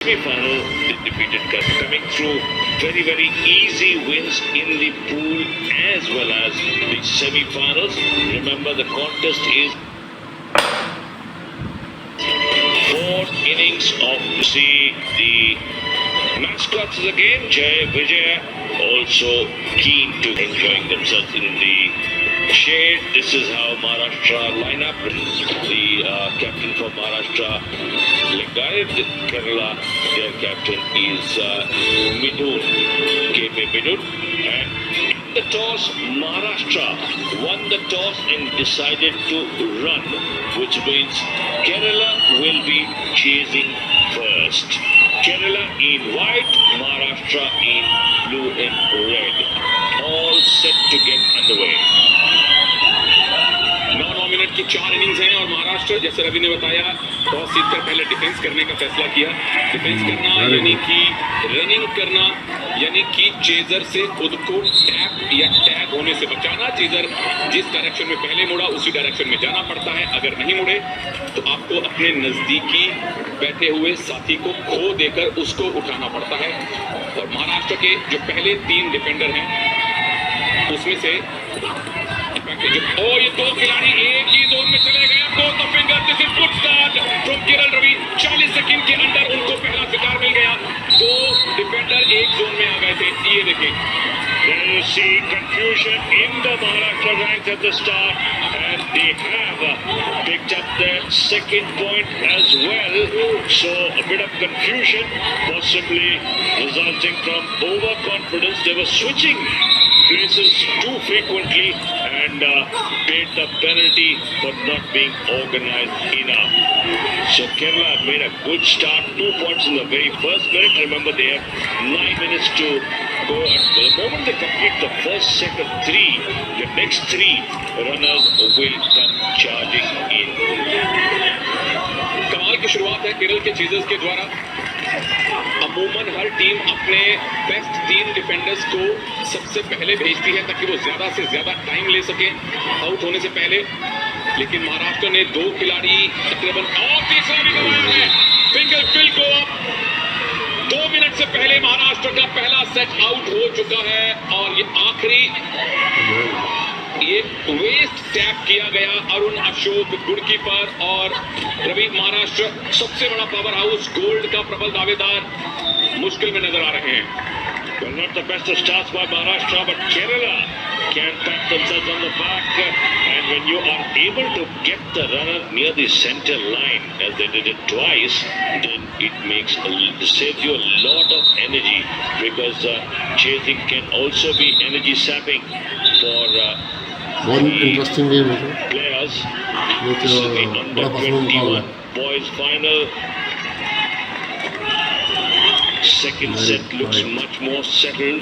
Semi-final, they defeated Kazakh, coming through very easy wins in the pool as well as the semi-finals. Remember, the contest is 4 innings of the mascots of the game. Jay Vijay also keen to enjoying themselves in the shade. This is how Maharashtra line up. The captain for Maharashtra, Lingayat. Kerala, their captain is Midun, K.P. Midun. And in the toss, Maharashtra won the toss and decided to run, which means Kerala will be chasing first. Kerala in white, Maharashtra in blue and red. All set to get underway. 9 minute की 4 innings हैं और महाराष्ट्र, जैसे रवि ने बताया, toss जीतकर पहले defence करने का फैसला किया। डिफेंस करना यानी कि रनिंग करना, यानी कि चेजर से खुद को टैप या टैग होने से बचाना। चेजर जिस डायरेक्शन में पहले मुड़ा उसी डायरेक्शन में जाना पड़ता है। अगर नहीं मुड़े तो आपको अपने नजदीकी बैठे हुए साथी को खो देकर उसको उठाना पड़ता है। और महाराष्ट्र के जो पहले 3 डिफेंडर हैं उसमें से ये 2 खिलाड़ी एक ही जोन में चले गए। Both the finger, this is good start from Kerala Ravi. 40 second के अंदर उनको पहला शिकार मिल गया। 2 डिफेंडर एक जोन में आ गए थे। ये देखें, There you see confusion in the Maharashtra ranks at the start, and they have picked up their second point as well. So a bit of confusion, possibly resulting from overconfidence. They were switching places too frequently and paid the penalty for not being organized enough. So Kerala made a good start, 2 points in the very first minute. Remember, they have 9 minutes to go, and the moment they complete the first set of 3, the next 3 runners will come charging in. कमाल की शुरुआत है केरल के chasers के द्वारा। अमूमन हर team अपने best 3 defenders को सबसे पहले भेजती है ताकि वो ज्यादा से ज्यादा टाइम ले सके आउट होने से पहले। लेकिन महाराष्ट्र ने 2 खिलाड़ी तकरीबन, और तीसरा भी गवाया है। फिंगर फिल को 2 मिनट से पहले महाराष्ट्र का पहला सेट आउट हो चुका है। और ये आखिरी वेस्ट टैप किया गया अरुण अशोक गुड़कीपर। और रवि, महाराष्ट्र सबसे बड़ा पावर हाउस, गोल्ड का प्रबल दावेदार, मुश्किल में नजर आ रहे हैं। Well, not the best of starts by Maharashtra, but Kerala can pat themselves on the back. And when you are able to get the runner near the center line, as they did it twice, then it saves you a lot of energy, because chasing can also be energy sapping for बहुत interesting game है players. जो This is the बड़ा पसंद मुकाबला under-21 boys final. Second set looks much more settled,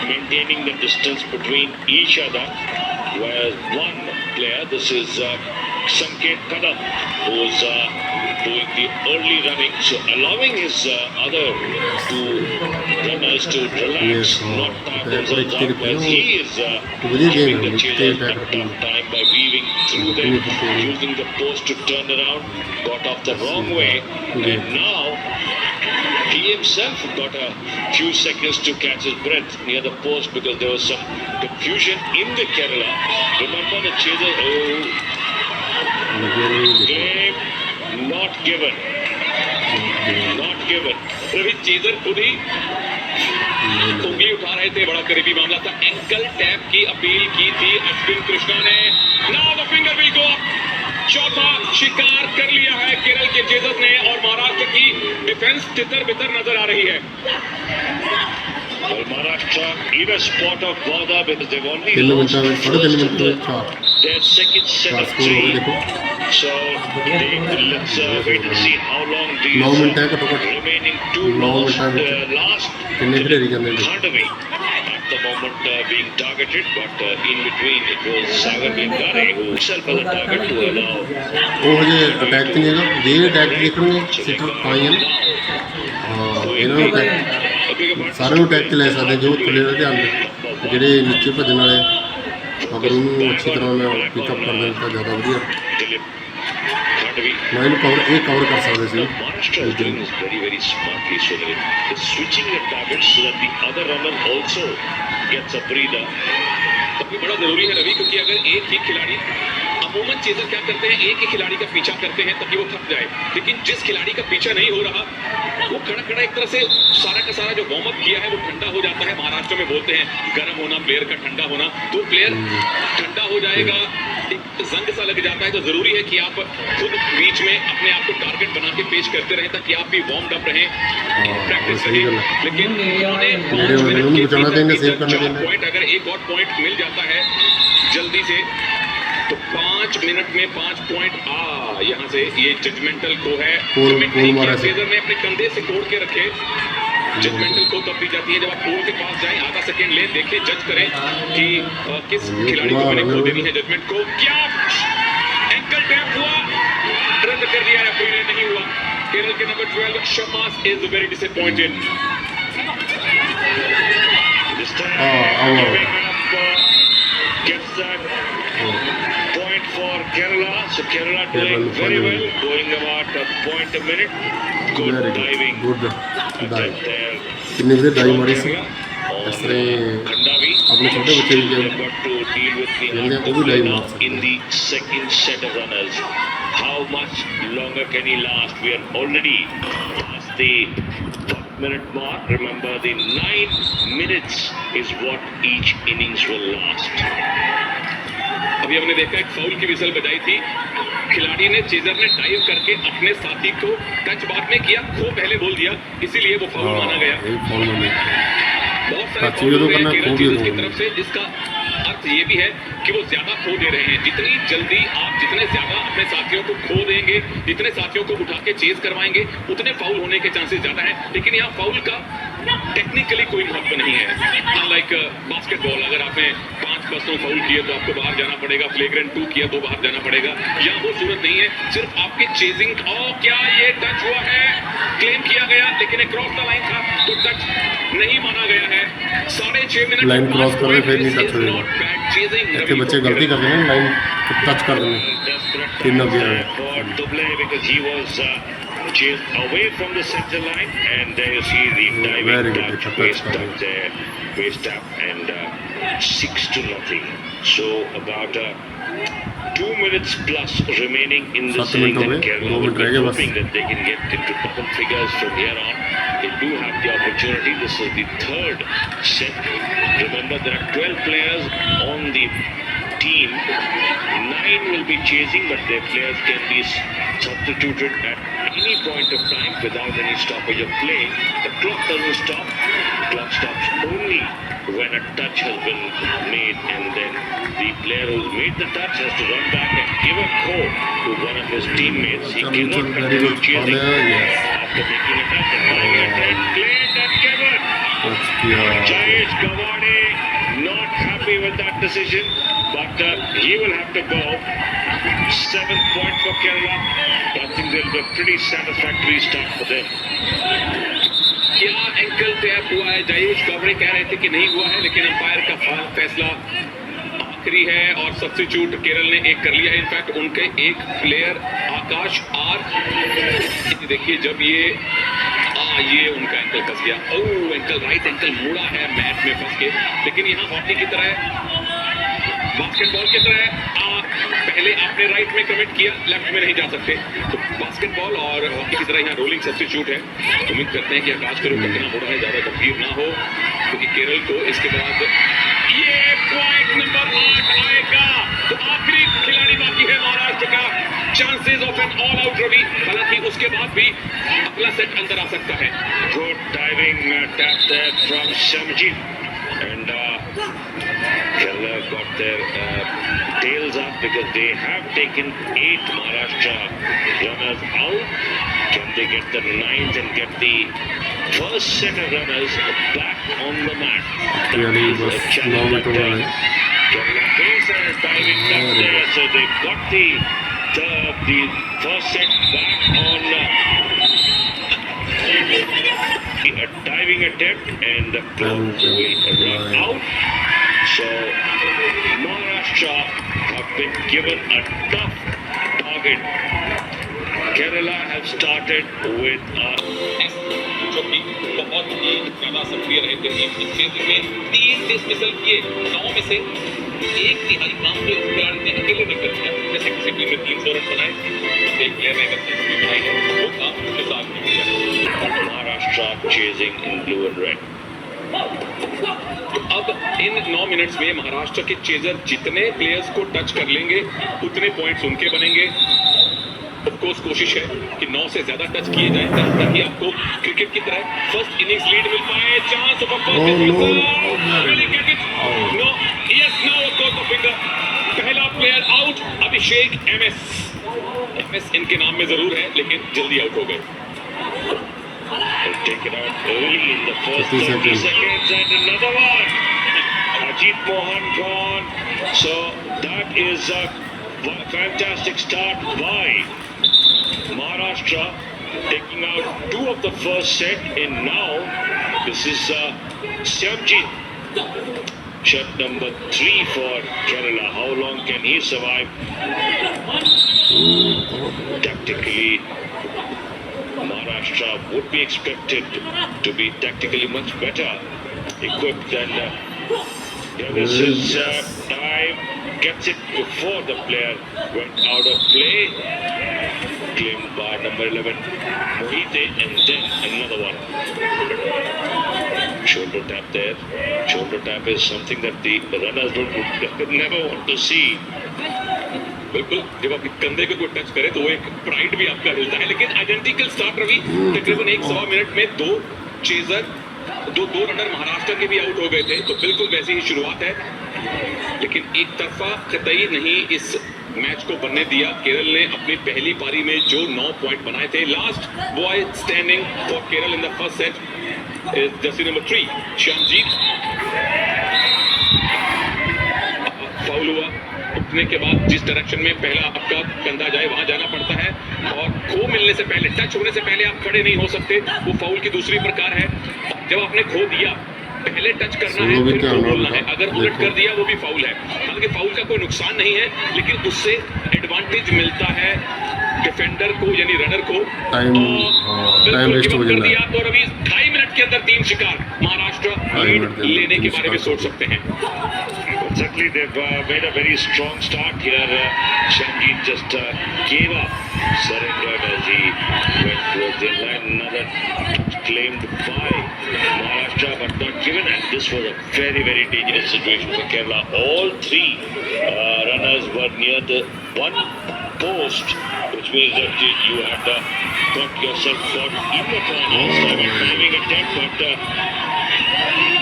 maintaining the distance between each other, whereas one player, this is Sanket Kadam, who's doing the early running, so allowing his other 2 runners to relax, not tire themselves out, while he is giving the chasers a tough time by weaving through them, using the post to turn around, got off the wrong way, and now he himself got a few seconds to catch his breath near the post, because there was some confusion in the Kerala. Remember the chaser, claim not given. Not given. Ravi, chaser खुद ही उंगली उठा रहे थे। बड़ा करीबी मामला था। एंकल टैप की अपील की थी अश्विन कृष्णा ने। Now the finger will go up. चौथा शिकार कर लिया है केरल के चेजर्स ने, और महाराष्ट्र की डिफेंस तितर बितर नजर आ रही है। Well, Maharashtra in a spot of bother, because they've only 3 lost minute में the first of minute their second set of 3. देखो So let's wait and see how long 9 minute है these घट्टो घट्ट remaining 2 9 lost मिनट last किन्ने खिलाड़ी करने थे Khandvi at the moment being targeted, but in between it was Sagar Lingare who himself as a target to allow. वो हजे attack नहीं है ये अटैक देखोगे सिर्फ पाई है ਇਹਨਾਂ ਨੂੰ ਅਟੈਕ ਸਾਰਿਆਂ ਨੂੰ ਅਟੈਕ 'ਚ ਲੈ ਸਕਦੇ ਜੋ ਥੱਲੇ ਦਾ ਧਿਆਨ ਦੇ ਜਿਹੜੇ ਨੀਚੇ ਭੱਜਣ ਵਾਲੇ ਅਗਰ ਉਹਨੂੰ ਅੱਛੀ ਤਰ੍ਹਾਂ ਨਾਲ ਪਿਕਅਪ ਕਰ ਲੈਣ ਤਾਂ ਜ਼ਿਆਦਾ ਵਧੀਆ। भी। ਨਾ ਇਹਨੂੰ ਕਵਰ ਕਰ ਸਕਦੇ ਸੀ Maharashtra is doing this very, very smartly, so that it is switching the targets so that the other runner also gets a breather. काफी बड़ा जरूरी है रवि, क्योंकि अगर एक ही खिलाड़ी, अमूमन चेजर क्या करते हैं, एक ही खिलाड़ी का पीछा करते हैं ताकि वो थक जाए, लेकिन जिस खिलाड़ी का पीछा नहीं हो रहा वो खड़ा खड़ा एक तरह से सारा का सारा जो वार्म अप किया है वो ठंडा हो जाता है। महाराष्ट्र में बोलते हैं गर्म होना, प्लेयर का ठंडा होना, तो प्लेयर ठंडा हो जाएगा, एक जंग सा लग जाता है। तो जरूरी है कि आप खुद बीच में अपने आप को टारगेट बना के पेश करते रहें ताकि आप भी वार्म अप रहें, प्रैक्टिस सही करें। गल है। लेकिन उन्होंने नेड़े वाले ਨੂੰ ਵੀ ਬਚਾਉਣਾ ਚਾਹੀਦਾ, ਸੇਵ ਕਰਨਾ ਚਾਹੀਦਾ। पॉइंट, अगर एक और पॉइंट मिल जाता है जल्दी से तो 5 मिनट में 5 पॉइंट यहाँ से ये जजमेंटल को है। पोल मारा से। चेजर ने अपने कंधे से कोड़ के रखे, जजमेंटल को तब दी जाती है जब आप पोल के पास जाएं, आधा सेकंड ले, देखें, जज करें कि किस खिलाड़ी को मैंने खो देनी है जजमेंट को। क्या एंकल टैप हुआ, रद्द कर दिया रेफरी ने, नहीं हुआ। केरल के number 12 Shama's is very disappointed. This time, giving up, gets that point for Kerala. So Kerala doing very well, going about a point a minute. Good diving. Good attempt dive there. ਕਿੰਨੀ ਵਧੀਆ dive ਮਾਰੀ ਸੀ। On ਇਸ ਤਰ੍ਹਾਂ ਹੀ Khandavi. ਆਪਣੇ ਛੋਟੇ ਬੱਚੇ ਵੀ They've got to deal with the ਜਿਹੜੇ hard ਉਹ ਵੀ dive now ਮਾਰ ਸਕਦੇ in the second set of runners. How much longer can he last? We are already past the minute mark. Remember, the 9 minutes is what each innings will last. अभी हमने देखा एक foul की whistle बजाई थी, खिलाड़ी ने, चेजर ने डाइव करके अपने साथी को टच बाद में किया, खो पहले बोल दिया, इसीलिए वो फाउल माना गया। ਇਹ ਫਾਉਲ ਮਾਨੇ बहुत सारे टच फाउल भी तो हुए करना, केरल खो भी चेजर्स तो की करना। तरफ से, जिसका अर्थ ये भी है कि वो ज्यादा खो दे रहे हैं। जितनी जल्दी आप जितने ज्यादा अपने साथियों को खो देंगे, जितने साथियों को उठा के चेज करवाएंगे, उतने फाउल होने के चांसेस ज्यादा हैं। लेकिन यहाँ फाउल का टेक्निकली कोई महत्व नहीं है। अनलाइक बास्केटबॉल, अगर आपने 5 पर्सनल फाउल किए तो आपको बाहर जाना पड़ेगा, फ्लेग्रेंट 2 किया तो बाहर जाना पड़ेगा। यहाँ वो सूरत नहीं है, सिर्फ आपके चेजिंग। क्या ये टच हुआ है, क्लेम किया गया, लेकिन क्रॉस द लाइन था तो टच नहीं माना गया है। 6.5 मिनट लाइन क्रॉस कर रहे, फिर नहीं टच होएगा। ਇੱਥੇ ਬੱਚੇ ਗਲਤੀ ਕਰਦੇ ਨੇ, ਲਾਈਨ ਟੱਚ ਕਰ ਦਿੰਦੇ Desperate ਤਿੰਨ ਅੱਗੇ times ਆਏ। for Duble because he was chased away from the center line, and there you see the Very diving good, touch, touch waist कर up there, waist up, and 6-0. So about 2 minutes plus remaining in the 7 minute innings, हो and गए, Kerala 2 will minute be रह गए बस। hoping that they can get into double figures from here on. They do have the opportunity. This is the third set. Remember, there are 12 players on the team. 9 will be chasing, but their players can be substituted at any point of time without any stoppage of play. The clock doesn't stop. The clock stops only when a touch has been made, and then the player who's made the touch has to run back and give a call to one of his teammates. He cannot very continue good chasing call, yes. after making a touch and buying a touch. Played and given. Jayesh Gawade not happy with that decision, but he will have to go. 7th point for Kerala. I think they'll be a pretty satisfactory start for them. क्या ankle tap हुआ है? जयेश गवड़े कह रहे थे कि नहीं हुआ है, लेकिन अंपायर का फैसला आखिरी है और सब्स्टिट्यूट केरल ने एक कर लिया है। इनफैक्ट उनके एक प्लेयर आकाश आर, देखिए जब ये उनका एंकल फंस गया। एंकल, राइट एंकल मुड़ा है मैट में फंस के, लेकिन यहाँ हॉकी की तरह, बास्केटबॉल की तरह पहले आपने राइट में कमिट किया, लेफ्ट में नहीं जा सकते। तो बास्केटबॉल और हॉकी की तरह यहाँ रोलिंग सब्स्टिट्यूट है। उम्मीद करते हैं कि आकाश करो कितना मुड़ा है, ज्यादा गंभीर ना हो, क्योंकि केरल को इसके बाद ये पॉइंट नंबर 8 आएगा तो आखिरी खिलाड़ी बाकी है महाराष्ट्र का। Chances of an all out Ravi, हालांकि उसके बाद भी अगला सेट अंदर आ सकता है। Good diving tap there from Shamjit, and Kerala got their tails up because they have taken 8 Maharashtra runners out. Can they get the 9th and get the first set of runners back on the mat? यानी That is बस a 9 challenge minute हो that गए। Kerala face a diving touch there, so they got the first set back on a diving attempt, and the clock will run out. So Maharashtra have been given a tough target Kerala have started with जो कि बहुत ही ज्यादा सक्रिय रहे थे इस क्षेत्र में 3 डिसमिसल किए, 9 में से 1/3 काम तो इस खिलाड़ी ने अकेले ने कर दिया। जैसे किसी टीम में 300 रन बनाए, एक प्लेयर ने अगर सेंचुरी बनाई है वो काम उसके साथ में किया। Maharashtra chasing in blue and red. अब इन 9 मिनट्स में महाराष्ट्र के चेजर जितने प्लेयर्स को टच कर लेंगे उतने पॉइंट्स उनके बनेंगे। ऑफ कोर्स कोशिश है कि 9 से ज्यादा टच किए जाएं ताकि आपको क्रिकेट की तरह फर्स्ट इनिंग्स लीड मिल पाए। चांस ऑफ पहला प्लेयर आउट, अभिषेक एमएस इनके नाम में जरूर है लेकिन जल्दी आउट हो गए। Take it out early in the first 30 seconds and another one. Ajit Mohan gone. So that is a fantastic start by Maharashtra, taking out 2 of the first set, and now this is Syamjit, shot number 3 for Kerala. How long can he survive? Tactically, Maharashtra would be expected to be tactically much better equipped than this is time, gets it before the player went out of play, claimed by number 11 Mohite, and then another one. Shoulder tap there. Shoulder tap is something that the runners would never want to see. बिल्कुल, जब आपके कंधे को कोई touch करे तो वो एक प्राइड भी आपका हिलता है। लेकिन आइडेंटिकल स्टार्ट रवि, तकरीबन 1.25 मिनट में 2 चेजर, दो रनर महाराष्ट्र के भी आउट हो गए थे, तो बिल्कुल वैसी ही शुरुआत है। लेकिन एक तरफा कतई नहीं इस मैच को बनने दिया। केरल ने अपनी पहली पारी में जो 9 पॉइंट बनाए थे, last boy standing for Kerala in the first set is jersey number 3 Shyamjith. Foul हुआ, उठने के बाद जिस डायरेक्शन में पहला आपका कंधा जाए वहां जाना पड़ता है, और खो मिलने से पहले, टच होने से पहले आप खड़े नहीं हो सकते। वो फाउल की दूसरी प्रकार है। जब आपने खो दिया, पहले टच करना है फिर खो बोलना है। अगर उलट कर दिया वो भी फाउल है। हालांकि फाउल का कोई नुकसान नहीं है, लेकिन उससे एडवांटेज मिलता है डिफेंडर को, यानी रनर को। टाइम वेस्ट हो कर जाता दिया है। तो अभी 2.5 मिनट के अंदर 3 शिकार। महाराष्ट्र लीड लेने के बारे में सोच सकते हैं। Exactly, they've made a very strong start here. Shamjit just gave up, surrendered as he went towards the line. Another claimed by Maharashtra, but not given. And this was a very, very dangerous situation for Kerala. All 3 runners were near the one post, which means that you had got yourself caught in the corners. A diving attempt, but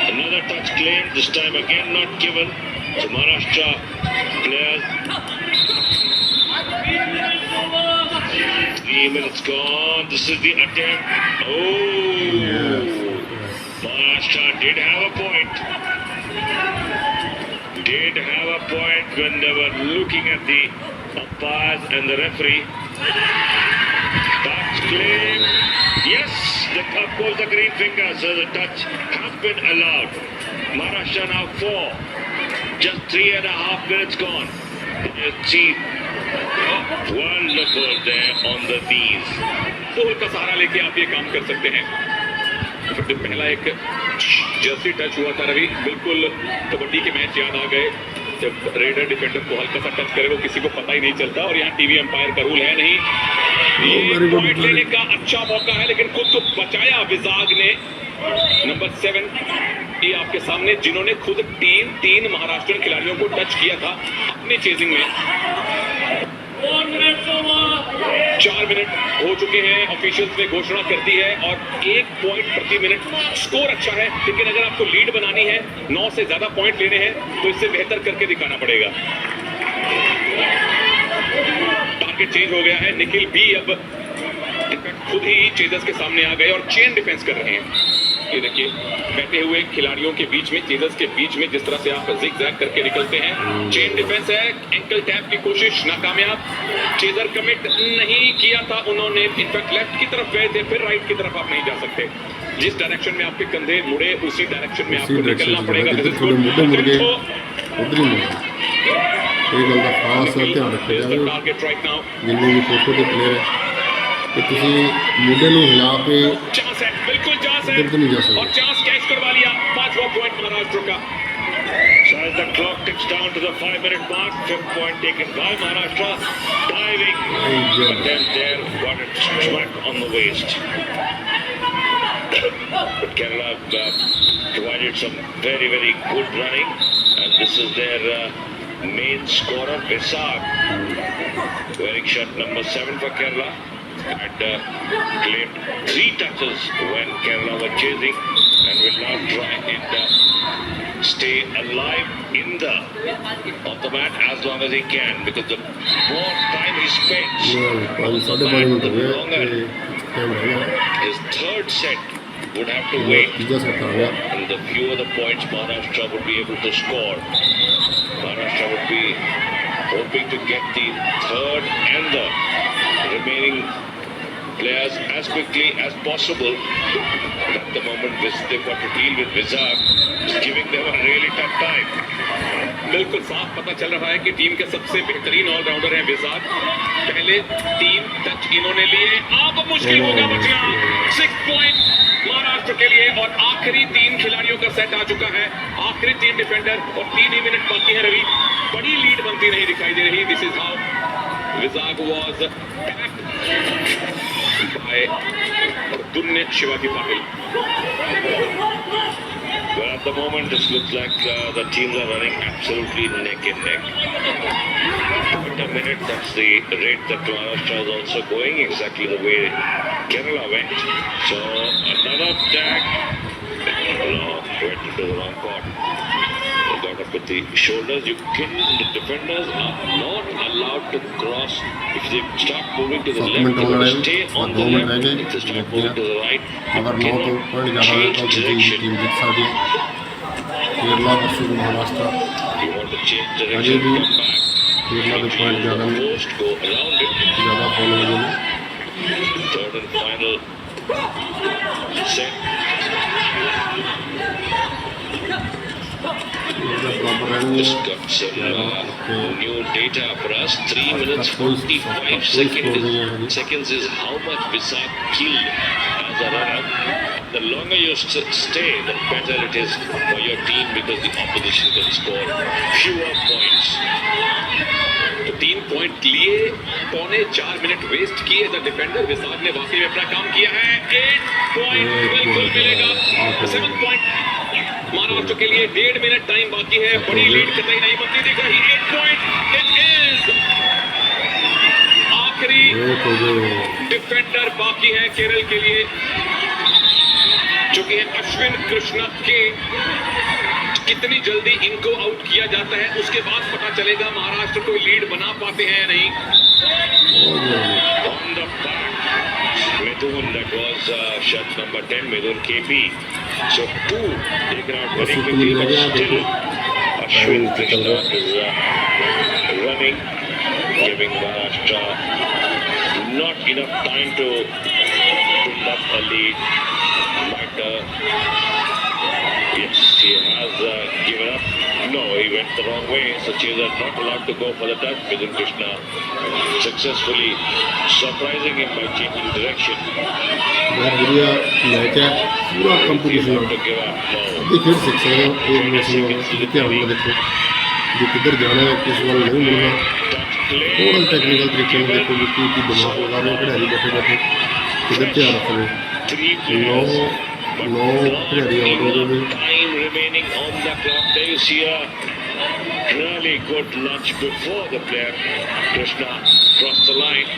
another touch claimed. This time again not given. So Maharashtra players, 3 minutes gone. This is the attempt. Maharashtra did have a point. Did have a point when they were looking at the umpires and the referee. Touch claim. Yes, of course the green finger, so the touch has been allowed. Maharashtra now 4. Just 3.5 minutes gone. You see, wonderful there on the knees. पोल का सहारा लेके आप ये काम कर सकते हैं। फिर पहला एक जर्सी टच हुआ था रवि, बिल्कुल कबड्डी के मैच याद आ गए। जब रेडर डिफेंडर को हल्का सा टच करे वो किसी को पता ही नहीं चलता, और यहाँ टीवी अंपायर का रूल है नहीं। ये पॉइंट लेने का अच्छा मौका है, लेकिन खुद को बचाया विजाग ने। नंबर 7 ये आपके सामने, जिन्होंने खुद 3 महाराष्ट्र खिलाड़ियों को टच किया था अपने चेजिंग में। 4 मिनट हो चुके हैं, ऑफिशियल्स ने घोषणा कर दी है, और 1 पॉइंट प्रति मिनट स्कोर अच्छा है। लेकिन अगर आपको लीड बनानी है, 9 से ज्यादा पॉइंट लेने हैं, तो इससे बेहतर करके दिखाना पड़ेगा। टारगेट चेंज हो गया है। निखिल भी अब खुद ही चेजर्स के सामने आ गए और चेन डिफेंस कर रहे हैं। ये देखिए, बैठे हुए खिलाड़ियों के बीच में, चेजर्स के बीच में जिस तरह से आप जिग जैग करके निकलते हैं, चेन डिफेंस है। एंकल टैप की कोशिश नाकामयाब। चेजर कमिट नहीं किया था उन्होंने, इनफैक्ट लेफ्ट की तरफ गए थे, फिर राइट की तरफ आप नहीं जा सकते। जिस डायरेक्शन में आपके कंधे मुड़े, उसी डायरेक्शन में आपको निकलना पड़ेगा। उधर ही मुड़ ਇਹ ਗੱਲ ਦਾ ਖਾਸ ਧਿਆਨ ਰੱਖਿਆ ਜਾਵੇ। ਜਿੰਨੇ ਵੀ ਖੋ-ਖੋ ਦੇ ਪਲੇਅਰ ਹੈ कि ਤੁਸੀਂ ਮੁੰਡੇ ਨੂੰ ਹਿਲਾ ਕੇ चांस है, बिल्कुल चांस है इधर तो नहीं जा सकते। और चांस कैच करवा लिया। 5वां पॉइंट महाराष्ट्र का। So as the clock ticks down to the 5-minute mark, 5th point taken by Maharashtra, diving, but then there got it smack on the waist. But Kerala provided some very, very good running, and this is their main scorer, Visag, wearing shirt number 7 for Kerala, had claimed 3 touches when Kerala were chasing, and will now try and stay alive in the on the mat as long as he can, because the more time he spends on the 5.5 mat, minute the ਹੋ ਗਏ longer ਤੇ time ਰਹਿ ਗਿਆ his third set would have to wait, ਤੀਜਾ set ਆ ਗਿਆ and the fewer the points Maharashtra would be able to score. Maharashtra would be hoping to get the third and the remaining players as quickly as possible. But at the moment, they've got to deal with Vizag, who's giving them a really tough time. बिल्कुल साफ पता चल रहा है कि team के सबसे बेहतरीन ऑलराउंडर हैं विजाक। पहले 3 टच इन्होंने लिए, अब मुश्किल होगा बचना। 6 पॉइंट महाराष्ट्र के लिए, और आखिरी 3 खिलाड़ियों का सेट आ चुका है। आखिरी 3 डिफेंडर और 3 ही मिनट बाकी है। रवि, बड़ी लीड बनती नहीं दिखाई दे रही। This is how Vizag was by दुन्ने Shivaji Patil. Well, at the moment, this looks like the teams are running absolutely neck and neck. But a minute, that's the rate that Maharashtra is also going, exactly the way Kerala went. So, another tag. No, went into the wrong court. Got up with the shoulders. The defenders are not allowed to cross. If they start moving to the 7 left, minute they ਹੋਣ will ਵਾਲੇ stay on the 2 minute ਰਹਿ left. ਗਏ If they start ਦੇਖਦੇ moving to the right, ਹਾਂ ਅਗਰ 9 ਤੋਂ point ਜ਼ਿਆਦਾ ਹੋਏ ਤਾਂ ਦੂਜੀ ਟੀਮ ਜਿੱਤ ਸਕਦੀ ਹੈ Kerala versus Maharashtra you want to change ਅਜੇ direction, we come back. Kerala ਦੇ ਪੁਆਇੰਟ ਜ਼ਿਆਦਾ ਨੇ Post, go around it. ਜ਼ਿਆਦਾ ਫੋਲ ਹੋ ਗਏ ਨੇ Third and final set. ਇਹਦਾ ਬਰਾਬਰ ਰਹਿਣਗੇ Just got some new data for us. 3 minutes 45 seconds is how much Visag killed as a runner. The longer you stay, the better it is for your team, because the opposition can score fewer points. तो 3 point लिए, 3.25 minute waste किए। The defender विसाग ने वाकई में अपना काम किया है। 8 पॉइंट बिल्कुल मिलेगा। 7 पॉइंट महाराष्ट्र के लिए। 1.5 मिनट टाइम बाकी है। बड़ी लीड कतई नहीं बनती दिख रही। 8 पॉइंट इट इज। आखिरी एक हो गए डिफेंडर बाकी है केरल के लिए, जो कि है अश्विन कृष्णा के। कितनी जल्दी इनको आउट किया जाता है, उसके बाद पता चलेगा महाराष्ट्र कोई लीड बना पाते हैं या नहीं। On the back, Mithun, that was shot number 10, Mithun KP. So 2 taken out very quickly, but still Ashwin Krishna is running, giving Maharashtra not enough time to build up a lead. But yes, he has given up. No, he went the wrong way. So Chaser not allowed to go for the touch. Mithun Krishna successfully surprising him by changing direction. ਬਹੁਤ ਵਧੀਆ match ਹੈ ਪੂਰਾ He's competition not to give up. No. ਇਹ ਖੇਡ ਸਿੱਖ ਸਕਦੇ ਹੋ ਇਹ match ਨੂੰ ਧਿਆਨ ਨਾਲ ਦੇਖੋ ਜੇ ਕਿੱਧਰ ਜਾਣਾ ਹੈ ਕਿਸ ਵੱਲ ਨਹੀਂ ਮੁੜਨਾ Touch play. ਥੋੜਾ ਟੈਕਨੀਕਲ ਤਰੀਕੇ ਨਾਲ ਦੇਖੋ ਵੀ ਕੀ ਦਿਮਾਗ ਲਗਾ ਰਹੇ ਹੋ ਖਿਡਾਰੀ ਬੈਠੇ ਬੈਠੇ ਕਿੱਧਰ ਧਿਆਨ ਰੱਖੋ 3 players. ਨੌ ਖਿਡਾਰੀ ਆਊਟ ਹੋ ਗਏ ਨੇ Time remaining on the clock. There you see a really good lunge before the player Krishna crossed the line,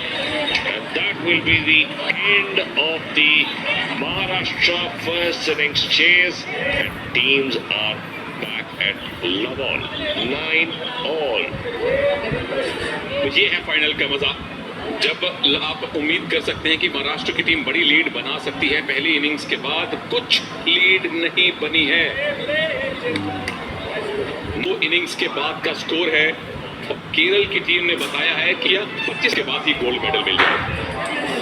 and that will be the end of the Maharashtra first innings chase, and teams are back at love all 9 all. तो ये है final का मजा, जब आप उम्मीद कर सकते हैं कि महाराष्ट्र की टीम बड़ी लीड बना सकती है। पहली इनिंग्स के बाद कुछ लीड नहीं बनी है। 2 इनिंग्स के बाद का स्कोर है, और केरल की टीम ने बताया है कि 25 के बाद ही गोल्ड मेडल मिल जाए।